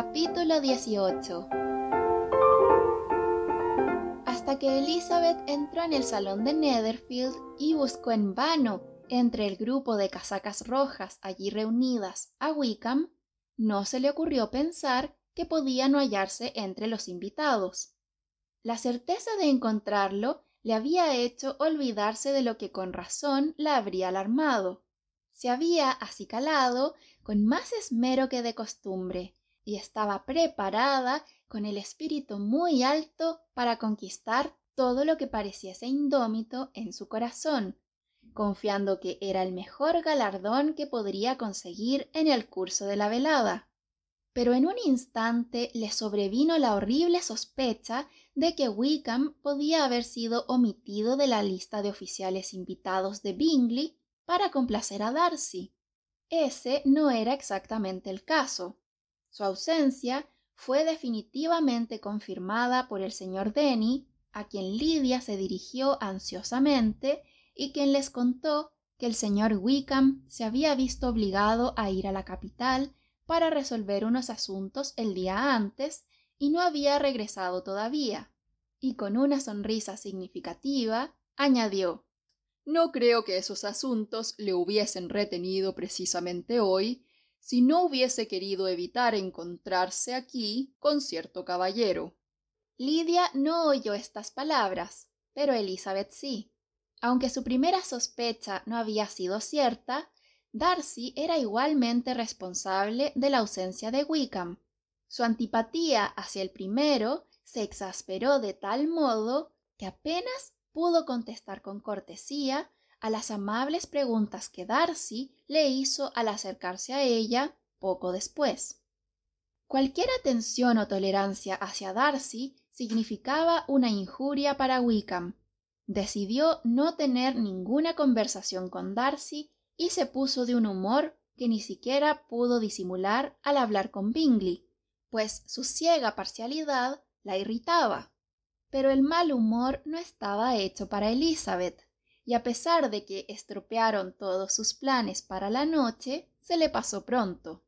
Capítulo 18. Hasta que Elizabeth entró en el salón de Netherfield y buscó en vano entre el grupo de casacas rojas allí reunidas a Wickham, no se le ocurrió pensar que podía no hallarse entre los invitados. La certeza de encontrarlo le había hecho olvidarse de lo que con razón la habría alarmado. Se había acicalado con más esmero que de costumbre y estaba preparada con el espíritu muy alto para conquistar todo lo que pareciese indómito en su corazón, confiando que era el mejor galardón que podría conseguir en el curso de la velada. Pero en un instante le sobrevino la horrible sospecha de que Wickham podía haber sido omitido de la lista de oficiales invitados de Bingley para complacer a Darcy. Ese no era exactamente el caso. Su ausencia fue definitivamente confirmada por el señor Denny, a quien Lydia se dirigió ansiosamente y quien les contó que el señor Wickham se había visto obligado a ir a la capital para resolver unos asuntos el día antes y no había regresado todavía, y con una sonrisa significativa añadió: «No creo que esos asuntos le hubiesen retenido precisamente hoy si no hubiese querido evitar encontrarse aquí con cierto caballero». Lydia no oyó estas palabras, pero Elizabeth sí. Aunque su primera sospecha no había sido cierta, Darcy era igualmente responsable de la ausencia de Wickham. Su antipatía hacia el primero se exasperó de tal modo que apenas pudo contestar con cortesía a las amables preguntas que Darcy le hizo al acercarse a ella poco después. Cualquier atención o tolerancia hacia Darcy significaba una injuria para Wickham. Decidió no tener ninguna conversación con Darcy y se puso de un humor que ni siquiera pudo disimular al hablar con Bingley, pues su ciega parcialidad la irritaba. Pero el mal humor no estaba hecho para Elizabeth, y a pesar de que estropearon todos sus planes para la noche, se le pasó pronto.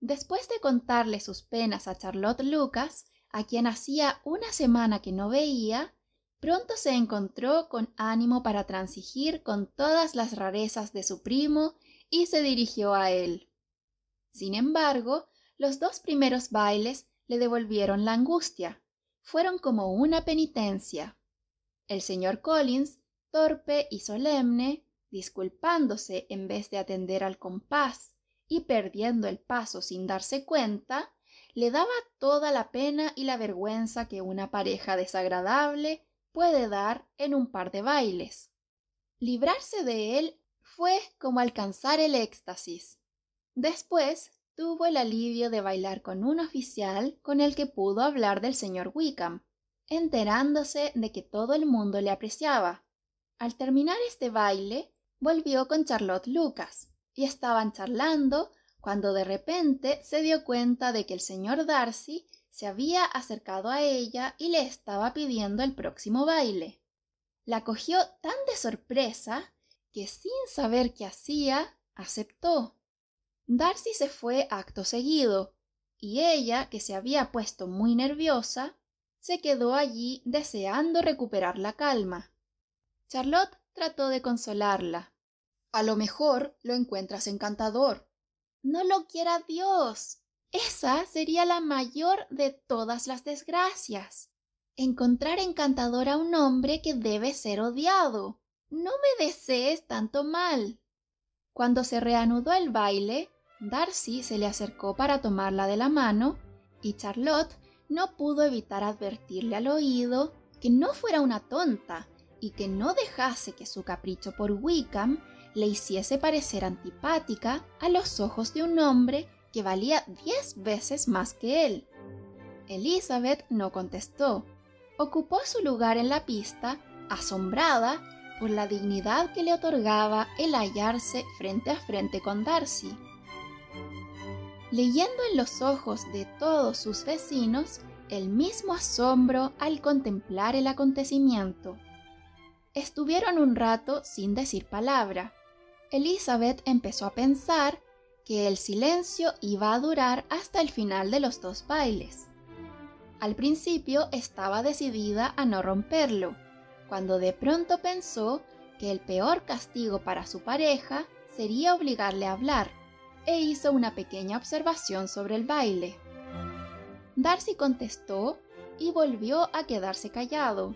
Después de contarle sus penas a Charlotte Lucas, a quien hacía una semana que no veía, pronto se encontró con ánimo para transigir con todas las rarezas de su primo y se dirigió a él. Sin embargo, los 2 primeros bailes le devolvieron la angustia. Fueron como una penitencia. El señor Collins, torpe y solemne, disculpándose en vez de atender al compás y perdiendo el paso sin darse cuenta, le daba toda la pena y la vergüenza que una pareja desagradable puede dar en un par de bailes. Librarse de él fue como alcanzar el éxtasis. Después tuvo el alivio de bailar con un oficial con el que pudo hablar del señor Wickham, enterándose de que todo el mundo le apreciaba. Al terminar este baile, volvió con Charlotte Lucas, y estaban charlando cuando de repente se dio cuenta de que el señor Darcy se había acercado a ella y le estaba pidiendo el próximo baile. La cogió tan de sorpresa que sin saber qué hacía, aceptó. Darcy se fue acto seguido, y ella, que se había puesto muy nerviosa, se quedó allí deseando recuperar la calma. Charlotte trató de consolarla. «A lo mejor lo encuentras encantador». «No lo quiera Dios. Esa sería la mayor de todas las desgracias. Encontrar encantador a un hombre que debe ser odiado. No me desees tanto mal». Cuando se reanudó el baile, Darcy se le acercó para tomarla de la mano y Charlotte no pudo evitar advertirle al oído que no fuera una tonta y que no dejase que su capricho por Wickham le hiciese parecer antipática a los ojos de un hombre que valía 10 veces más que él. Elizabeth no contestó. Ocupó su lugar en la pista, asombrada por la dignidad que le otorgaba el hallarse frente a frente con Darcy. Leyendo en los ojos de todos sus vecinos el mismo asombro al contemplar el acontecimiento. Estuvieron un rato sin decir palabra. Elizabeth empezó a pensar que el silencio iba a durar hasta el final de los dos bailes. Al principio estaba decidida a no romperlo, cuando de pronto pensó que el peor castigo para su pareja sería obligarle a hablar, e hizo una pequeña observación sobre el baile. Darcy contestó y volvió a quedarse callado.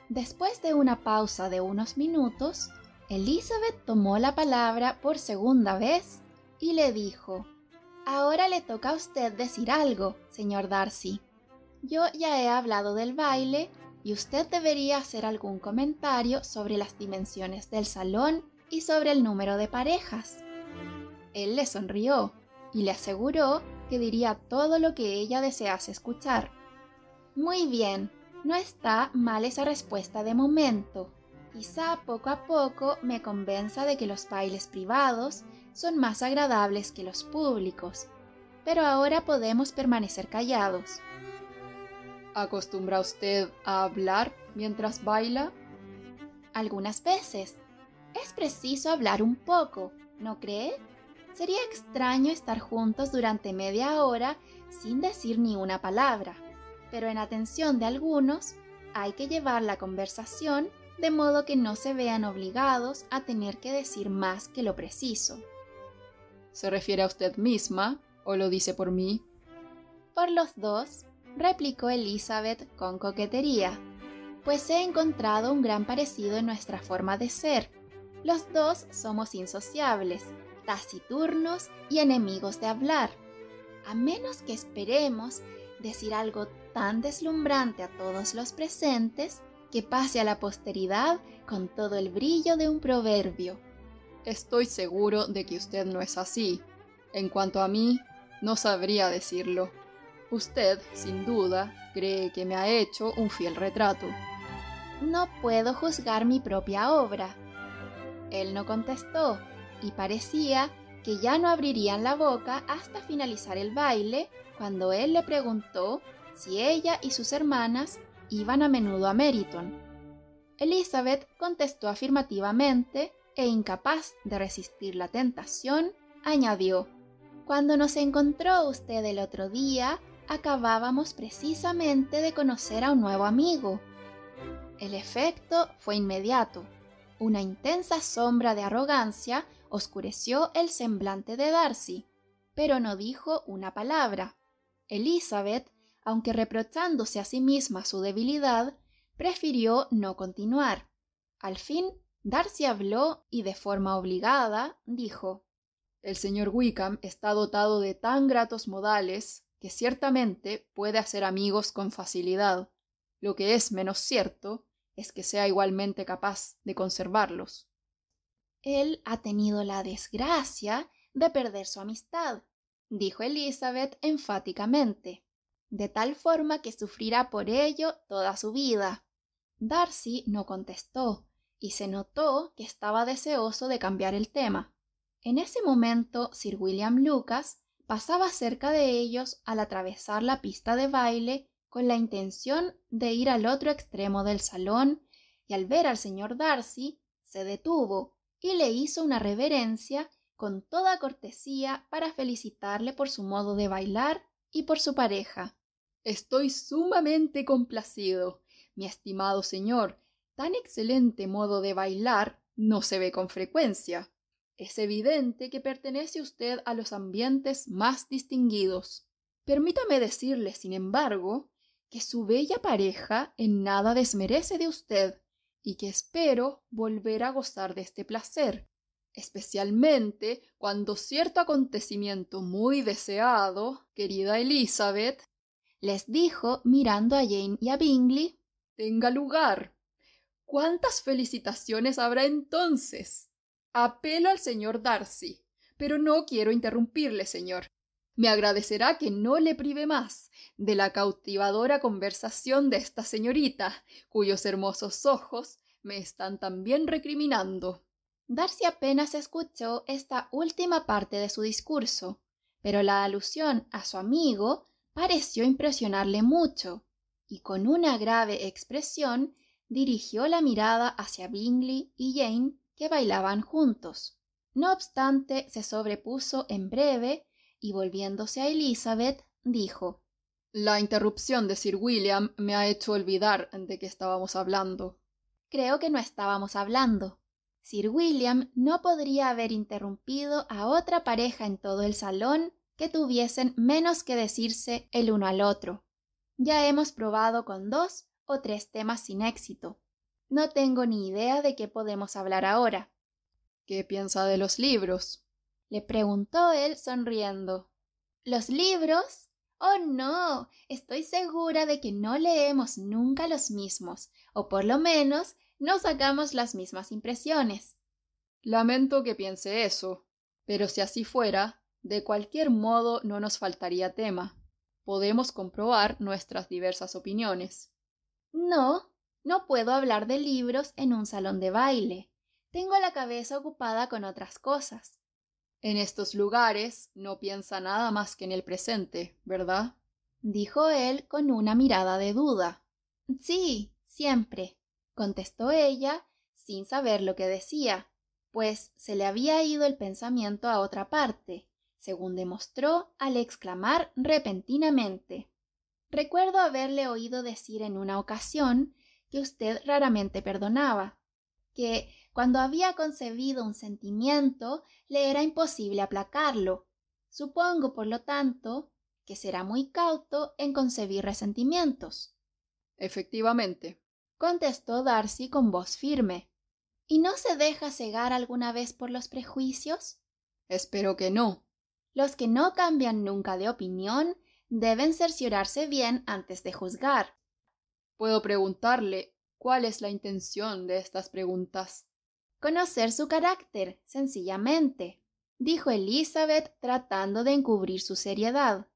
Después de una pausa de unos minutos, Elizabeth tomó la palabra por segunda vez y le dijo: «Ahora le toca a usted decir algo, señor Darcy. Yo ya he hablado del baile y usted debería hacer algún comentario sobre las dimensiones del salón y sobre el número de parejas». Él le sonrió y le aseguró que diría todo lo que ella desease escuchar. «Muy bien, no está mal esa respuesta de momento. Quizá poco a poco me convenza de que los bailes privados son más agradables que los públicos, pero ahora podemos permanecer callados». ¿Acostumbra usted a hablar mientras baila? Algunas veces. Es preciso hablar un poco, ¿no cree? Sería extraño estar juntos durante media hora sin decir ni una palabra, pero en atención de algunos hay que llevar la conversación de modo que no se vean obligados a tener que decir más que lo preciso. ¿Se refiere a usted misma o lo dice por mí? Por los dos, replicó Elizabeth con coquetería, pues he encontrado un gran parecido en nuestra forma de ser. Los dos somos insociables, taciturnos y enemigos de hablar. A menos que esperemos decir algo tan deslumbrante a todos los presentes que pase a la posteridad con todo el brillo de un proverbio. Estoy seguro de que usted no es así. En cuanto a mí, no sabría decirlo. Usted, sin duda, cree que me ha hecho un fiel retrato. No puedo juzgar mi propia obra. Él no contestó, y parecía que ya no abrirían la boca hasta finalizar el baile, cuando él le preguntó si ella y sus hermanas iban a menudo a Meryton. Elizabeth contestó afirmativamente e, incapaz de resistir la tentación, añadió: «Cuando nos encontró usted el otro día, acabábamos precisamente de conocer a un nuevo amigo». El efecto fue inmediato. Una intensa sombra de arrogancia oscureció el semblante de Darcy, pero no dijo una palabra. Elizabeth, aunque reprochándose a sí misma su debilidad, prefirió no continuar. Al fin, Darcy habló y de forma obligada dijo: «El señor Wickham está dotado de tan gratos modales que ciertamente puede hacer amigos con facilidad. Lo que es menos cierto es que sea igualmente capaz de conservarlos». «Él ha tenido la desgracia de perder su amistad», dijo Elizabeth enfáticamente, «de tal forma que sufrirá por ello toda su vida». Darcy no contestó, y se notó que estaba deseoso de cambiar el tema. En ese momento Sir William Lucas pasaba cerca de ellos al atravesar la pista de baile con la intención de ir al otro extremo del salón, y al ver al señor Darcy se detuvo y le hizo una reverencia con toda cortesía para felicitarle por su modo de bailar y por su pareja. «Estoy sumamente complacido, mi estimado señor. Tan excelente modo de bailar no se ve con frecuencia. Es evidente que pertenece usted a los ambientes más distinguidos. Permítame decirle, sin embargo, que su bella pareja en nada desmerece de usted y que espero volver a gozar de este placer, especialmente cuando cierto acontecimiento muy deseado, querida Elizabeth», les dijo mirando a Jane y a Bingley, «tenga lugar. ¿Cuántas felicitaciones habrá entonces? Apelo al señor Darcy, pero no quiero interrumpirle, señor. Me agradecerá que no le prive más de la cautivadora conversación de esta señorita, cuyos hermosos ojos me están también recriminando». Darcy apenas escuchó esta última parte de su discurso, pero la alusión a su amigo pareció impresionarle mucho, y con una grave expresión dirigió la mirada hacia Bingley y Jane, que bailaban juntos. No obstante, se sobrepuso en breve y volviéndose a Elizabeth, dijo: La interrupción de Sir William me ha hecho olvidar de qué estábamos hablando. Creo que no estábamos hablando. Sir William no podría haber interrumpido a otra pareja en todo el salón que tuviesen menos que decirse el uno al otro. Ya hemos probado con 2 o 3 temas sin éxito. No tengo ni idea de qué podemos hablar ahora. ¿Qué piensa de los libros?, le preguntó él sonriendo. ¿Los libros? Oh, no. Estoy segura de que no leemos nunca los mismos, o por lo menos no sacamos las mismas impresiones. Lamento que piense eso, pero si así fuera, de cualquier modo no nos faltaría tema. Podemos comprobar nuestras diversas opiniones. No, no puedo hablar de libros en un salón de baile. Tengo la cabeza ocupada con otras cosas. En estos lugares no piensa nada más que en el presente, ¿verdad?, dijo él con una mirada de duda. Sí, siempre, contestó ella, sin saber lo que decía, pues se le había ido el pensamiento a otra parte, según demostró al exclamar repentinamente: recuerdo haberle oído decir en una ocasión que usted raramente perdonaba, que cuando había concebido un sentimiento le era imposible aplacarlo. Supongo, por lo tanto, que será muy cauto en concebir resentimientos. Efectivamente, contestó Darcy con voz firme. ¿Y no se deja cegar alguna vez por los prejuicios? Espero que no. Los que no cambian nunca de opinión deben cerciorarse bien antes de juzgar. Puedo preguntarle cuál es la intención de estas preguntas. Conocer su carácter, sencillamente, dijo Elizabeth tratando de encubrir su seriedad.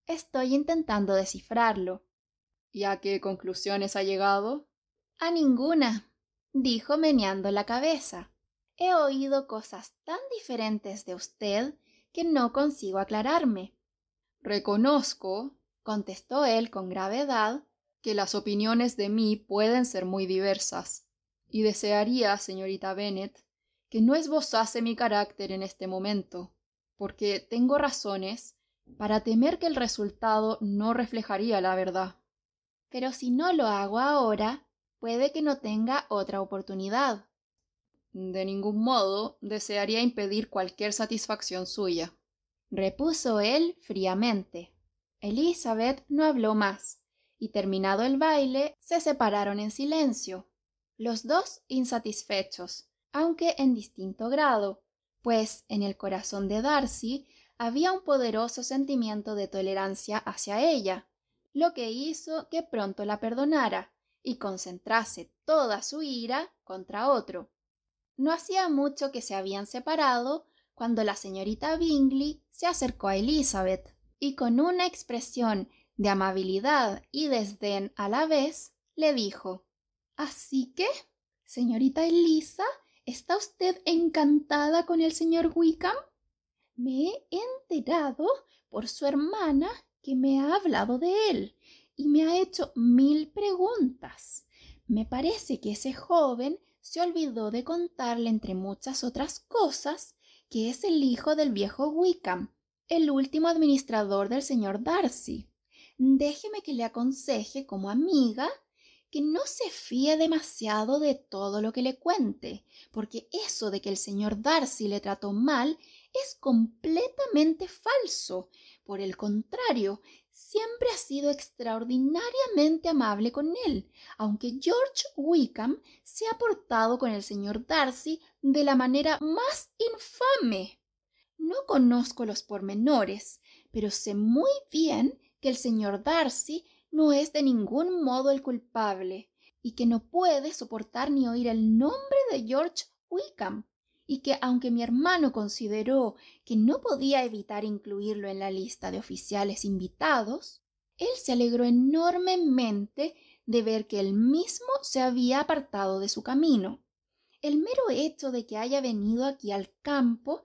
Estoy intentando descifrarlo. ¿Y a qué conclusiones ha llegado? A ninguna, dijo meneando la cabeza. He oído cosas tan diferentes de usted que no consigo aclararme. Reconozco, contestó él con gravedad, que las opiniones de mí pueden ser muy diversas, y desearía, señorita Bennet, que no esbozase mi carácter en este momento, porque tengo razones para temer que el resultado no reflejaría la verdad. Pero si no lo hago ahora, puede que no tenga otra oportunidad. De ningún modo desearía impedir cualquier satisfacción suya, repuso él fríamente. Elizabeth no habló más, y terminado el baile, se separaron en silencio, los dos insatisfechos, aunque en distinto grado, pues en el corazón de Darcy había un poderoso sentimiento de tolerancia hacia ella, lo que hizo que pronto la perdonara y concentrase toda su ira contra otro. No hacía mucho que se habían separado cuando la señorita Bingley se acercó a Elizabeth y con una expresión de amabilidad y desdén a la vez le dijo: ¿Así que, señorita Elisa, está usted encantada con el señor Wickham? Me he enterado por su hermana que me ha hablado de él y me ha hecho 1000 preguntas. Me parece que ese joven se olvidó de contarle, entre muchas otras cosas, que es el hijo del viejo Wickham, el último administrador del señor Darcy. Déjeme que le aconseje como amiga que no se fíe demasiado de todo lo que le cuente, porque eso de que el señor Darcy le trató mal es completamente falso. Por el contrario, siempre ha sido extraordinariamente amable con él, aunque George Wickham se ha portado con el señor Darcy de la manera más infame. No conozco los pormenores, pero sé muy bien que el señor Darcy no es de ningún modo el culpable, y que no puede soportar ni oír el nombre de George Wickham, y que aunque mi hermano consideró que no podía evitar incluirlo en la lista de oficiales invitados, él se alegró enormemente de ver que él mismo se había apartado de su camino. El mero hecho de que haya venido aquí al campo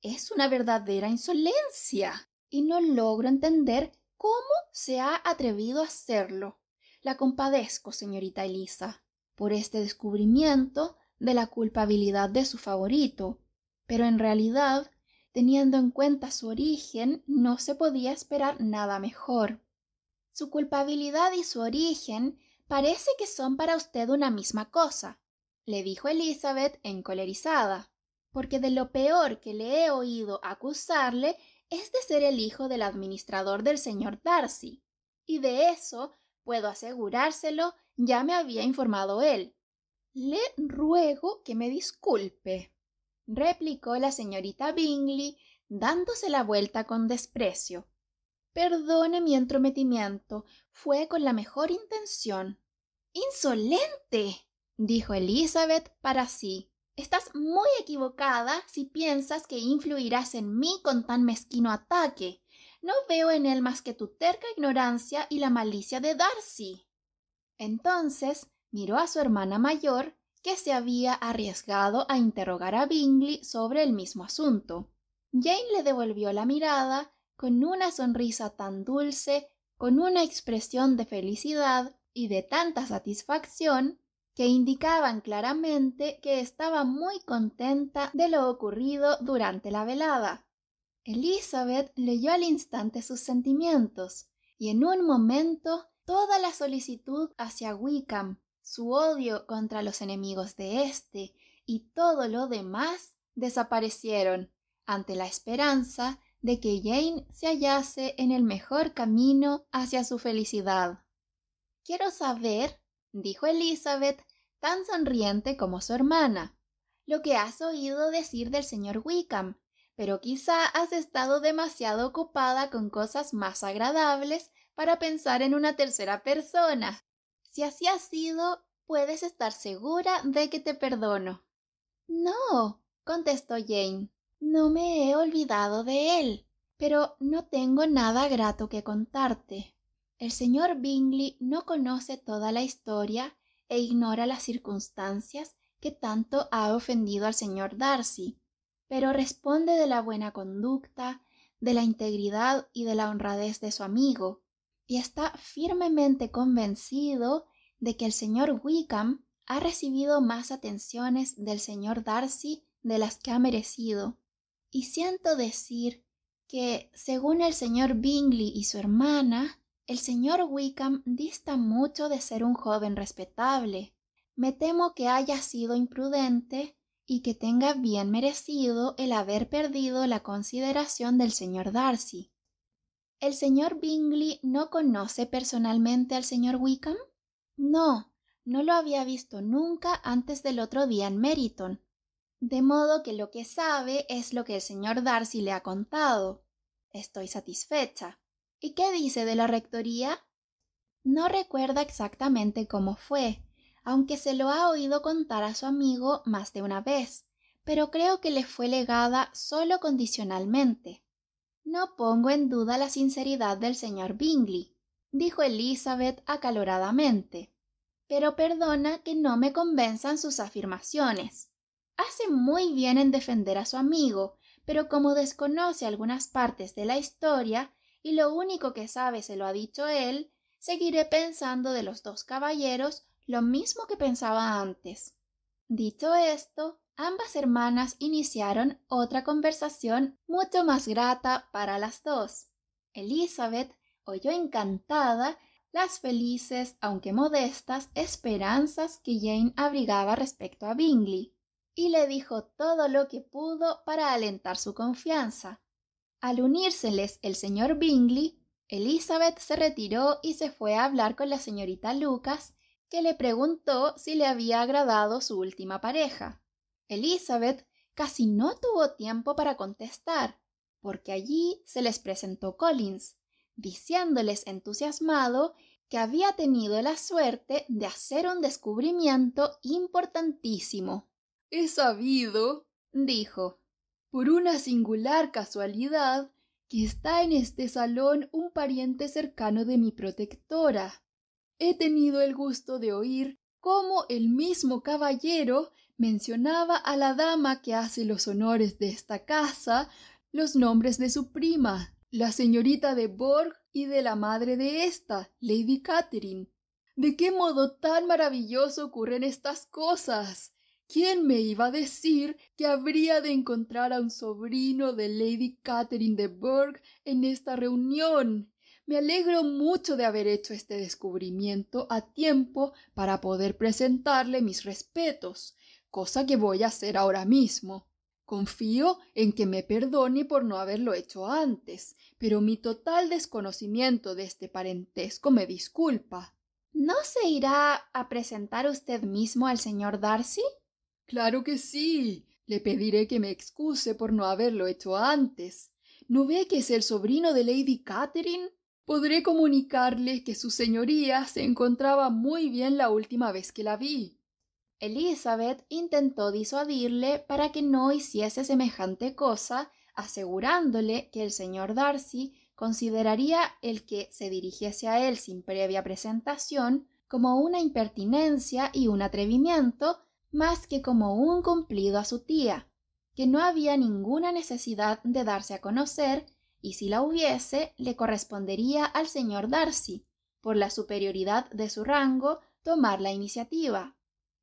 es una verdadera insolencia, y no logro entender cómo se ha atrevido a hacerlo. La compadezco, señorita Elisa, por este descubrimiento de la culpabilidad de su favorito, pero en realidad, teniendo en cuenta su origen, no se podía esperar nada mejor. Su culpabilidad y su origen parece que son para usted una misma cosa, le dijo Elizabeth encolerizada, porque de lo peor que le he oído acusarle es de ser el hijo del administrador del señor Darcy, y de eso, puedo asegurárselo, ya me había informado él. Le ruego que me disculpe, replicó la señorita Bingley, dándose la vuelta con desprecio. Perdone mi entrometimiento, fue con la mejor intención. ¡Insolente!, dijo Elizabeth para sí. Estás muy equivocada si piensas que influirás en mí con tan mezquino ataque. No veo en él más que tu terca ignorancia y la malicia de Darcy. Entonces miró a su hermana mayor, que se había arriesgado a interrogar a Bingley sobre el mismo asunto. Jane le devolvió la mirada con una sonrisa tan dulce, con una expresión de felicidad y de tanta satisfacción, que indicaban claramente que estaba muy contenta de lo ocurrido durante la velada. Elizabeth leyó al instante sus sentimientos, y en un momento toda la solicitud hacia Wickham, su odio contra los enemigos de éste y todo lo demás desaparecieron ante la esperanza de que Jane se hallase en el mejor camino hacia su felicidad. «Quiero saber», dijo Elizabeth, tan sonriente como su hermana, «lo que has oído decir del señor Wickham, pero quizá has estado demasiado ocupada con cosas más agradables para pensar en una tercera persona. Si así ha sido, puedes estar segura de que te perdono». «No», contestó Jane, «no me he olvidado de él, pero no tengo nada grato que contarte. El señor Bingley no conoce toda la historia e ignora las circunstancias que tanto ha ofendido al señor Darcy, pero responde de la buena conducta, de la integridad y de la honradez de su amigo, y está firmemente convencido de que el señor Wickham ha recibido más atenciones del señor Darcy de las que ha merecido. Y siento decir que, según el señor Bingley y su hermana, el señor Wickham dista mucho de ser un joven respetable. Me temo que haya sido imprudente y que tenga bien merecido el haber perdido la consideración del señor Darcy». «¿El señor Bingley no conoce personalmente al señor Wickham?» «No, no lo había visto nunca antes del otro día en Meryton, de modo que lo que sabe es lo que el señor Darcy le ha contado. Estoy satisfecha. ¿Y qué dice de la rectoría?» «No recuerda exactamente cómo fue, aunque se lo ha oído contar a su amigo más de una vez, pero creo que le fue legada solo condicionalmente». «No pongo en duda la sinceridad del señor Bingley», dijo Elizabeth acaloradamente, «pero perdona que no me convenzan sus afirmaciones. Hace muy bien en defender a su amigo, pero como desconoce algunas partes de la historia y lo único que sabe se lo ha dicho él, seguiré pensando de los dos caballeros lo mismo que pensaba antes». Dicho esto, ambas hermanas iniciaron otra conversación mucho más grata para las dos. Elizabeth oyó encantada las felices, aunque modestas, esperanzas que Jane abrigaba respecto a Bingley, y le dijo todo lo que pudo para alentar su confianza. Al unírseles el señor Bingley, Elizabeth se retiró y se fue a hablar con la señorita Lucas, que le preguntó si le había agradado su última pareja. Elizabeth casi no tuvo tiempo para contestar, porque allí se les presentó Collins, diciéndoles entusiasmado que había tenido la suerte de hacer un descubrimiento importantísimo. «He sabido», dijo, «por una singular casualidad, que está en este salón un pariente cercano de mi protectora. He tenido el gusto de oír cómo el mismo caballero mencionaba a la dama que hace los honores de esta casa los nombres de su prima, la señorita de Bourgh, y de la madre de ésta, Lady Catherine. ¿De qué modo tan maravilloso ocurren estas cosas? ¿Quién me iba a decir que habría de encontrar a un sobrino de Lady Catherine de Bourgh en esta reunión? Me alegro mucho de haber hecho este descubrimiento a tiempo para poder presentarle mis respetos, cosa que voy a hacer ahora mismo. Confío en que me perdone por no haberlo hecho antes, pero mi total desconocimiento de este parentesco me disculpa. ¿No se irá a presentar usted mismo al señor Darcy? Claro que sí. Le pediré que me excuse por no haberlo hecho antes. ¿No ve que es el sobrino de Lady Catherine? Podré comunicarle que su señoría se encontraba muy bien la última vez que la vi. Elizabeth intentó disuadirle para que no hiciese semejante cosa, asegurándole que el señor Darcy consideraría el que se dirigiese a él sin previa presentación como una impertinencia y un atrevimiento, más que como un cumplido a su tía, que no había ninguna necesidad de darse a conocer, y si la hubiese, le correspondería al señor Darcy, por la superioridad de su rango, tomar la iniciativa.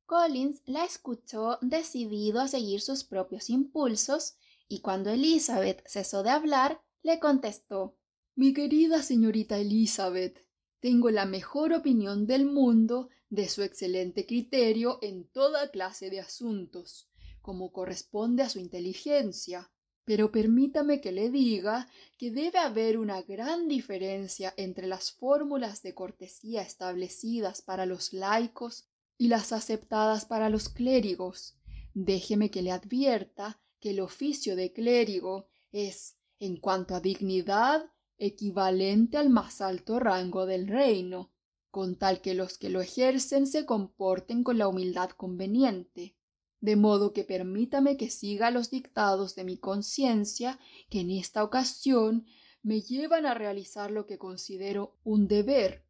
Collins la escuchó decidido a seguir sus propios impulsos, y cuando Elizabeth cesó de hablar, le contestó: Mi querida señorita Elizabeth, tengo la mejor opinión del mundo de su excelente criterio en toda clase de asuntos, como corresponde a su inteligencia. Pero permítame que le diga que debe haber una gran diferencia entre las fórmulas de cortesía establecidas para los laicos y las aceptadas para los clérigos. Déjeme que le advierta que el oficio de clérigo es, en cuanto a dignidad, equivalente al más alto rango del reino, con tal que los que lo ejercen se comporten con la humildad conveniente. De modo que permítame que siga los dictados de mi conciencia, que en esta ocasión me llevan a realizar lo que considero un deber.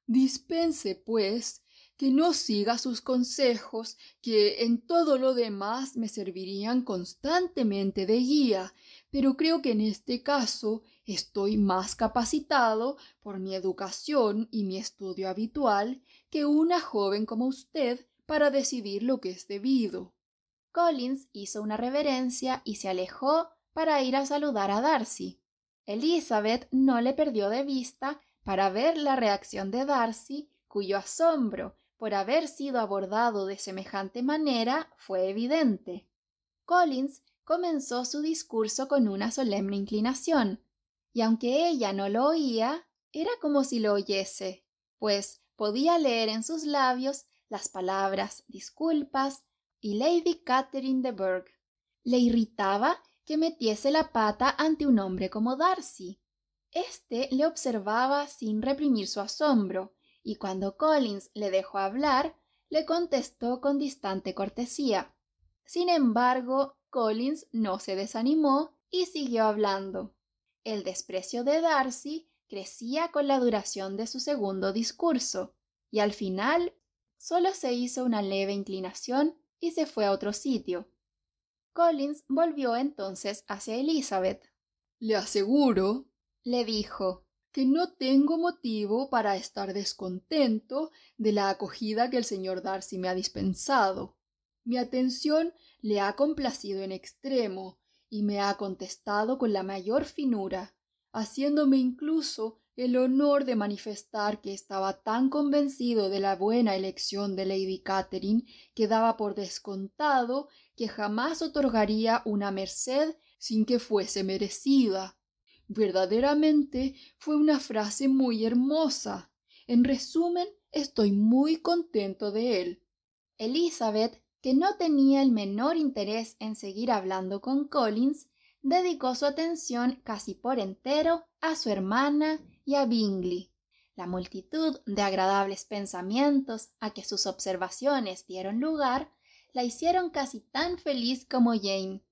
Dispense, pues, que no siga sus consejos, que en todo lo demás me servirían constantemente de guía, pero creo que en este caso estoy más capacitado por mi educación y mi estudio habitual que una joven como usted para decidir lo que es debido. Collins hizo una reverencia y se alejó para ir a saludar a Darcy. Elizabeth no le perdió de vista para ver la reacción de Darcy, cuyo asombro por haber sido abordado de semejante manera fue evidente. Collins comenzó su discurso con una solemne inclinación, y aunque ella no lo oía, era como si lo oyese, pues podía leer en sus labios las palabras disculpas y Lady Catherine de Bourgh. Le irritaba que metiese la pata ante un hombre como Darcy. Este le observaba sin reprimir su asombro, y cuando Collins le dejó hablar, le contestó con distante cortesía. Sin embargo, Collins no se desanimó y siguió hablando. El desprecio de Darcy crecía con la duración de su segundo discurso, y al final solo se hizo una leve inclinación y se fue a otro sitio. Collins volvió entonces hacia Elizabeth. Le aseguro, le dijo, que no tengo motivo para estar descontento de la acogida que el señor Darcy me ha dispensado. Mi atención le ha complacido en extremo y me ha contestado con la mayor finura, haciéndome incluso el honor de manifestar que estaba tan convencido de la buena elección de Lady Catherine que daba por descontado que jamás otorgaría una merced sin que fuese merecida. Verdaderamente fue una frase muy hermosa. En resumen, estoy muy contento de él. Elizabeth, que no tenía el menor interés en seguir hablando con Collins, dedicó su atención casi por entero a su hermana y a Bingley. La multitud de agradables pensamientos a que sus observaciones dieron lugar la hicieron casi tan feliz como Jane.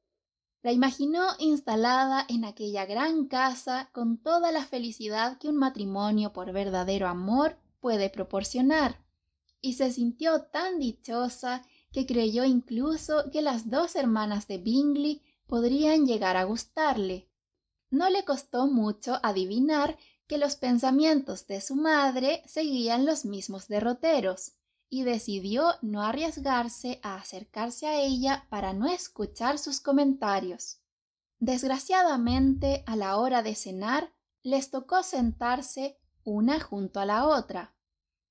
La imaginó instalada en aquella gran casa con toda la felicidad que un matrimonio por verdadero amor puede proporcionar, y se sintió tan dichosa que creyó incluso que las dos hermanas de Bingley podrían llegar a gustarle. No le costó mucho adivinar que los pensamientos de su madre seguían los mismos derroteros, y decidió no arriesgarse a acercarse a ella para no escuchar sus comentarios. Desgraciadamente, a la hora de cenar, les tocó sentarse una junto a la otra.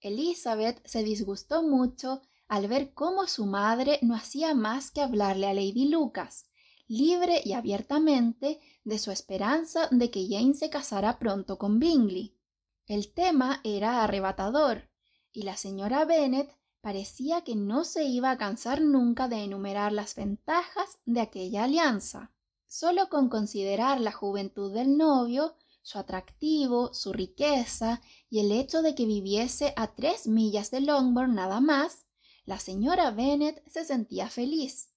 Elizabeth se disgustó mucho al ver cómo su madre no hacía más que hablarle a Lady Lucas, libre y abiertamente, de su esperanza de que Jane se casara pronto con Bingley. El tema era arrebatador, y la señora Bennet parecía que no se iba a cansar nunca de enumerar las ventajas de aquella alianza. Solo con considerar la juventud del novio, su atractivo, su riqueza y el hecho de que viviese a 3 millas de Longbourn nada más, la señora Bennet se sentía feliz.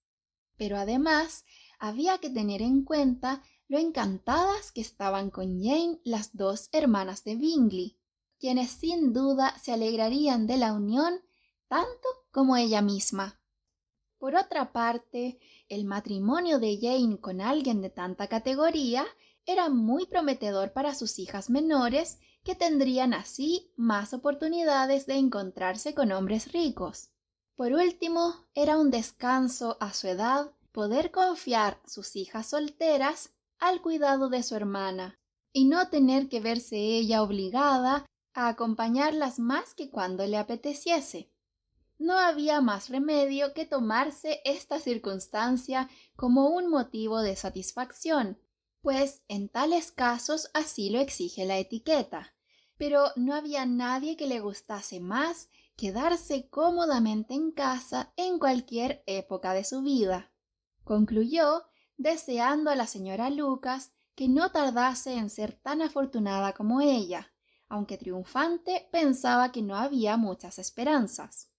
Pero además había que tener en cuenta lo encantadas que estaban con Jane las 2 hermanas de Bingley, quienes sin duda se alegrarían de la unión tanto como ella misma. Por otra parte, el matrimonio de Jane con alguien de tanta categoría era muy prometedor para sus hijas menores, que tendrían así más oportunidades de encontrarse con hombres ricos. Por último, era un descanso a su edad poder confiar sus hijas solteras al cuidado de su hermana y no tener que verse ella obligada a acompañarlas más que cuando le apeteciese. No había más remedio que tomarse esta circunstancia como un motivo de satisfacción, pues en tales casos así lo exige la etiqueta, pero no había nadie que le gustase más quedarse cómodamente en casa en cualquier época de su vida. Concluyó, deseando a la señora Lucas que no tardase en ser tan afortunada como ella, aunque triunfante pensaba que no había muchas esperanzas.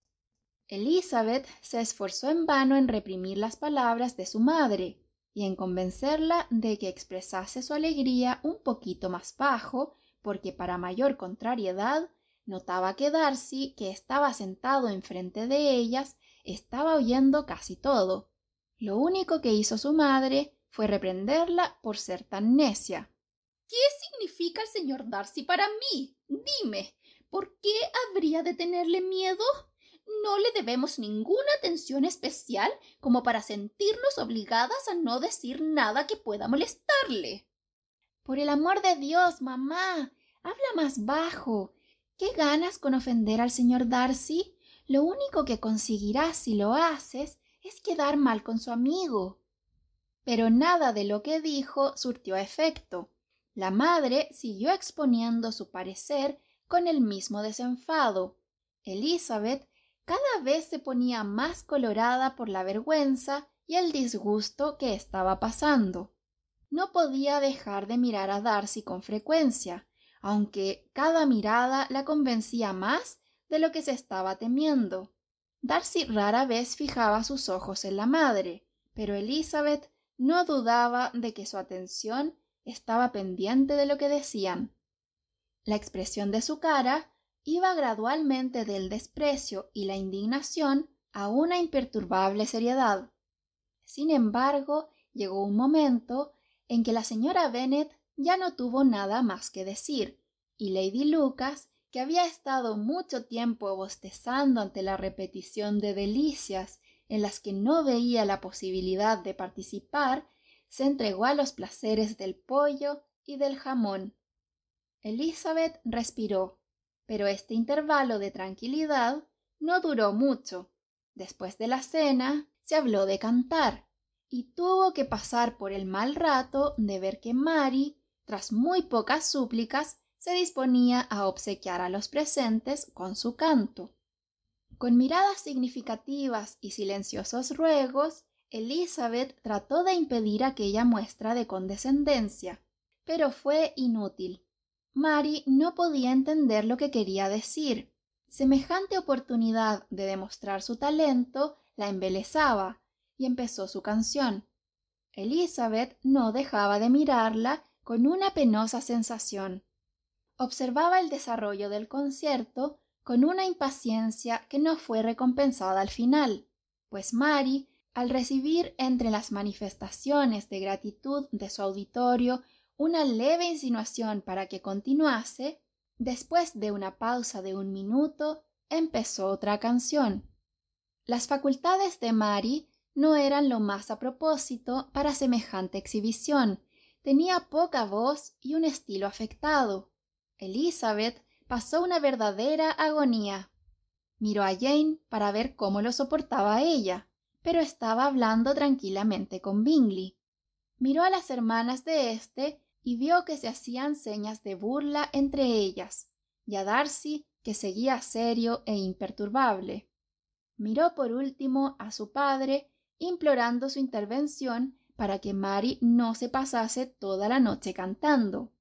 Elizabeth se esforzó en vano en reprimir las palabras de su madre y en convencerla de que expresase su alegría un poquito más bajo, porque para mayor contrariedad notaba que Darcy, que estaba sentado enfrente de ellas, estaba oyendo casi todo. Lo único que hizo su madre fue reprenderla por ser tan necia. ¿Qué significa el señor Darcy para mí? Dime, ¿por qué habría de tenerle miedo? No le debemos ninguna atención especial como para sentirnos obligadas a no decir nada que pueda molestarle. Por el amor de Dios, mamá, habla más bajo. ¿Qué ganas con ofender al señor Darcy? Lo único que conseguirás si lo haces es quedar mal con su amigo. Pero nada de lo que dijo surtió efecto. La madre siguió exponiendo su parecer con el mismo desenfado. Elizabeth cada vez se ponía más colorada por la vergüenza y el disgusto que estaba pasando. No podía dejar de mirar a Darcy con frecuencia, aunque cada mirada la convencía más de lo que se estaba temiendo. Darcy rara vez fijaba sus ojos en la madre, pero Elizabeth no dudaba de que su atención estaba pendiente de lo que decían. La expresión de su cara iba gradualmente del desprecio y la indignación a una imperturbable seriedad. Sin embargo, llegó un momento en que la señora Bennet ya no tuvo nada más que decir, y Lady Lucas, que había estado mucho tiempo bostezando ante la repetición de delicias en las que no veía la posibilidad de participar, se entregó a los placeres del pollo y del jamón. Elizabeth respiró, pero este intervalo de tranquilidad no duró mucho. Después de la cena se habló de cantar, y tuvo que pasar por el mal rato de ver que Mary, tras muy pocas súplicas, se disponía a obsequiar a los presentes con su canto. Con miradas significativas y silenciosos ruegos, Elizabeth trató de impedir aquella muestra de condescendencia, pero fue inútil. Mary no podía entender lo que quería decir. Semejante oportunidad de demostrar su talento la embelesaba, y empezó su canción. Elizabeth no dejaba de mirarla con una penosa sensación. Observaba el desarrollo del concierto con una impaciencia que no fue recompensada al final, pues Mary, al recibir entre las manifestaciones de gratitud de su auditorio una leve insinuación para que continuase, después de una pausa de 1 minuto, empezó otra canción. Las facultades de Mary no eran lo más a propósito para semejante exhibición. Tenía poca voz y un estilo afectado. Elizabeth pasó una verdadera agonía. Miró a Jane para ver cómo lo soportaba ella, pero estaba hablando tranquilamente con Bingley. Miró a las hermanas de éste y vio que se hacían señas de burla entre ellas, y a Darcy, que seguía serio e imperturbable. Miró por último a su padre, implorando su intervención para que Mary no se pasase toda la noche cantando.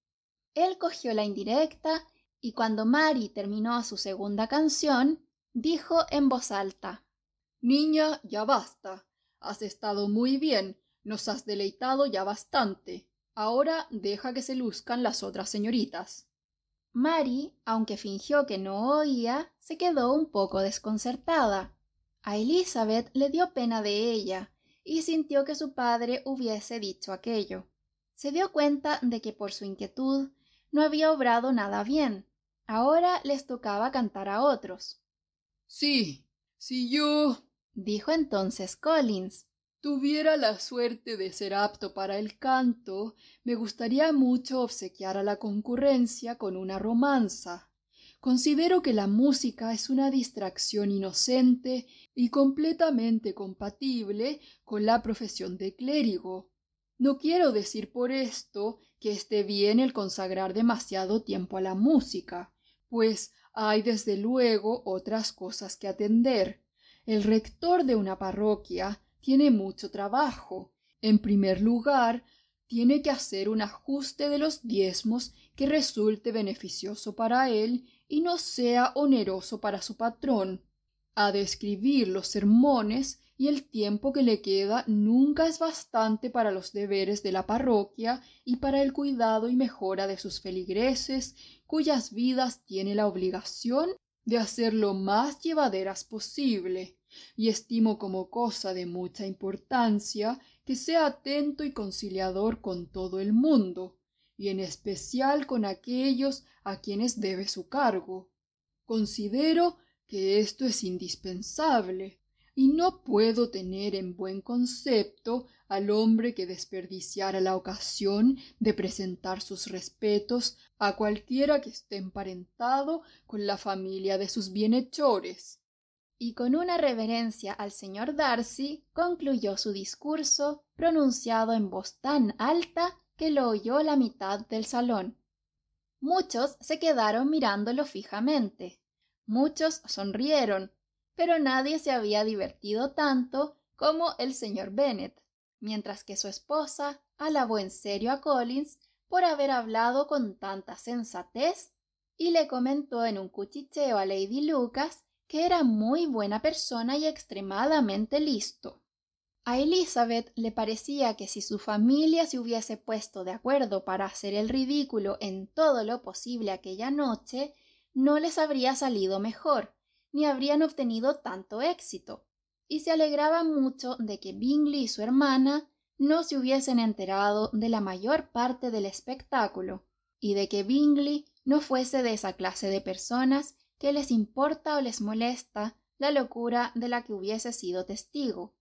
Él cogió la indirecta y cuando Mary terminó su segunda canción, dijo en voz alta: Niña, ya basta. Has estado muy bien, nos has deleitado ya bastante. Ahora deja que se luzcan las otras señoritas. Mary, aunque fingió que no oía, se quedó un poco desconcertada. A Elizabeth le dio pena de ella y sintió que su padre hubiese dicho aquello. Se dio cuenta de que por su inquietud no había obrado nada bien. Ahora les tocaba cantar a otros. Sí, si yo Dijo entonces Collins. tuviera la suerte de ser apto para el canto, me gustaría mucho obsequiar a la concurrencia con una romanza. Considero que la música es una distracción inocente y completamente compatible con la profesión de clérigo. No quiero decir por esto que esté bien el consagrar demasiado tiempo a la música, pues hay desde luego otras cosas que atender. El rector de una parroquia tiene mucho trabajo. En primer lugar, tiene que hacer un ajuste de los diezmos que resulte beneficioso para él y no sea oneroso para su patrón. Ha de escribir los sermones y el tiempo que le queda nunca es bastante para los deberes de la parroquia y para el cuidado y mejora de sus feligreses, cuyas vidas tiene la obligación de hacer lo más llevaderas posible, y estimo como cosa de mucha importancia que sea atento y conciliador con todo el mundo, y en especial con aquellos a quienes debe su cargo. Considero que esto es indispensable, y no puedo tener en buen concepto al hombre que desperdiciara la ocasión de presentar sus respetos a cualquiera que esté emparentado con la familia de sus bienhechores. Y con una reverencia al señor Darcy concluyó su discurso, pronunciado en voz tan alta que lo oyó la mitad del salón. Muchos se quedaron mirándolo fijamente. Muchos sonrieron, pero nadie se había divertido tanto como el señor Bennet, mientras que su esposa alabó en serio a Collins por haber hablado con tanta sensatez y le comentó en un cuchicheo a Lady Lucas que era muy buena persona y extremadamente listo. A Elizabeth le parecía que si su familia se hubiese puesto de acuerdo para hacer el ridículo en todo lo posible aquella noche, no les habría salido mejor, ni habrían obtenido tanto éxito, y se alegraba mucho de que Bingley y su hermana no se hubiesen enterado de la mayor parte del espectáculo, y de que Bingley no fuese de esa clase de personas que les importa o les molesta la locura de la que hubiese sido testigo.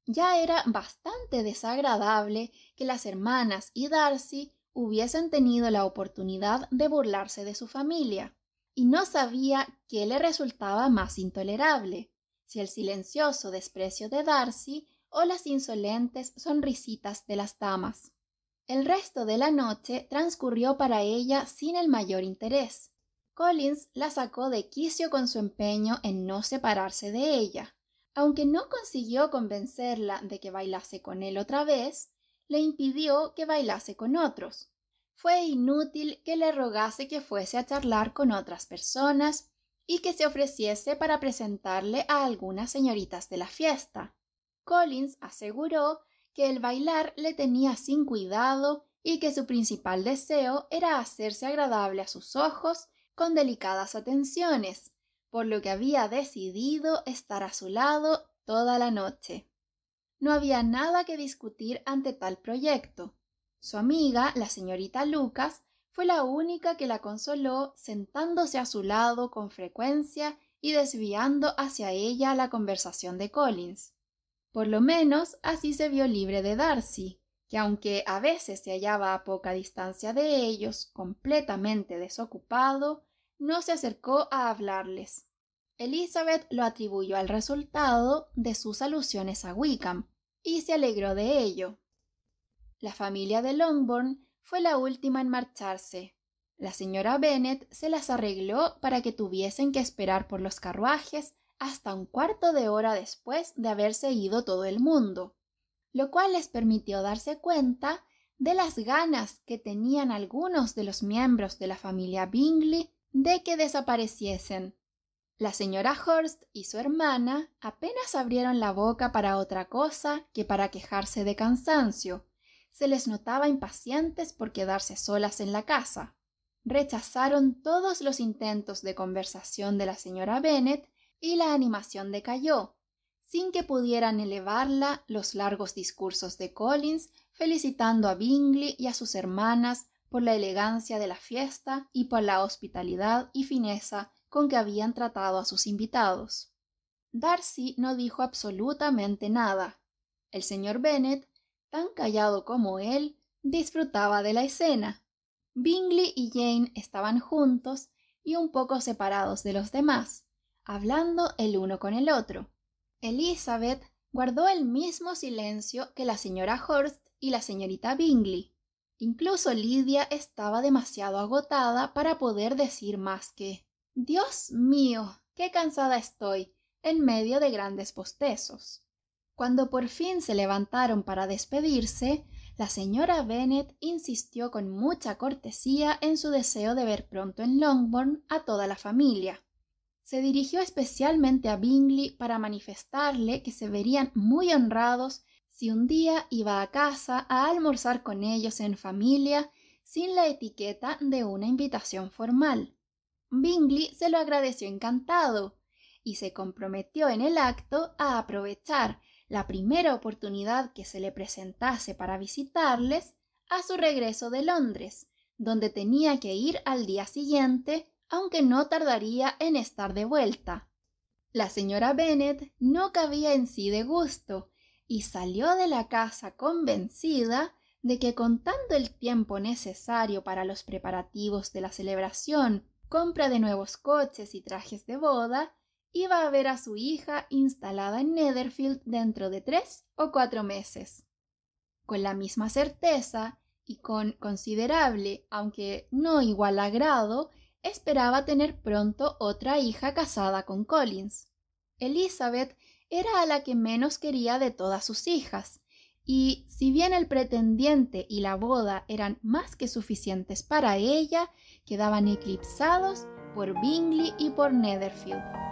Ya era bastante desagradable que las hermanas y Darcy hubiesen tenido la oportunidad de burlarse de su familia, y no sabía qué le resultaba más intolerable, si el silencioso desprecio de Darcy o las insolentes sonrisitas de las damas. El resto de la noche transcurrió para ella sin el mayor interés. Collins la sacó de quicio con su empeño en no separarse de ella. Aunque no consiguió convencerla de que bailase con él otra vez, le impidió que bailase con otros. Fue inútil que le rogase que fuese a charlar con otras personas y que se ofreciese para presentarle a algunas señoritas de la fiesta. Collins aseguró que el bailar le tenía sin cuidado y que su principal deseo era hacerse agradable a sus ojos con delicadas atenciones, por lo que había decidido estar a su lado toda la noche. No había nada que discutir ante tal proyecto. Su amiga, la señorita Lucas, fue la única que la consoló sentándose a su lado con frecuencia y desviando hacia ella la conversación de Collins. Por lo menos así se vio libre de Darcy, que aunque a veces se hallaba a poca distancia de ellos, completamente desocupado, no se acercó a hablarles. Elizabeth lo atribuyó al resultado de sus alusiones a Wickham, y se alegró de ello. La familia de Longbourn fue la última en marcharse. La señora Bennet se las arregló para que tuviesen que esperar por los carruajes hasta un cuarto de hora después de haberse ido todo el mundo, lo cual les permitió darse cuenta de las ganas que tenían algunos de los miembros de la familia Bingley de que desapareciesen. La señora Hurst y su hermana apenas abrieron la boca para otra cosa que para quejarse de cansancio. Se les notaba impacientes por quedarse solas en la casa. Rechazaron todos los intentos de conversación de la señora Bennet y la animación decayó, sin que pudieran elevarla los largos discursos de Collins felicitando a Bingley y a sus hermanas por la elegancia de la fiesta y por la hospitalidad y fineza con que habían tratado a sus invitados. Darcy no dijo absolutamente nada. El señor Bennet, tan callado como él, disfrutaba de la escena. Bingley y Jane estaban juntos y un poco separados de los demás, hablando el uno con el otro. Elizabeth guardó el mismo silencio que la señora Hurst y la señorita Bingley. Incluso Lydia estaba demasiado agotada para poder decir más que «Dios mío, qué cansada estoy», en medio de grandes bostezos. Cuando por fin se levantaron para despedirse, la señora Bennet insistió con mucha cortesía en su deseo de ver pronto en Longbourn a toda la familia. Se dirigió especialmente a Bingley para manifestarle que se verían muy honrados si un día iba a casa a almorzar con ellos en familia sin la etiqueta de una invitación formal. Bingley se lo agradeció encantado y se comprometió en el acto a aprovechar la primera oportunidad que se le presentase para visitarles a su regreso de Londres, donde tenía que ir al día siguiente, aunque no tardaría en estar de vuelta. La señora Bennet no cabía en sí de gusto y salió de la casa convencida de que contando el tiempo necesario para los preparativos de la celebración, compra de nuevos coches y trajes de boda, iba a ver a su hija instalada en Netherfield dentro de 3 o 4 meses. Con la misma certeza y con considerable, aunque no igual agrado, esperaba tener pronto otra hija casada con Collins. Elizabeth era a la que menos quería de todas sus hijas, y si bien el pretendiente y la boda eran más que suficientes para ella, quedaban eclipsados por Bingley y por Netherfield.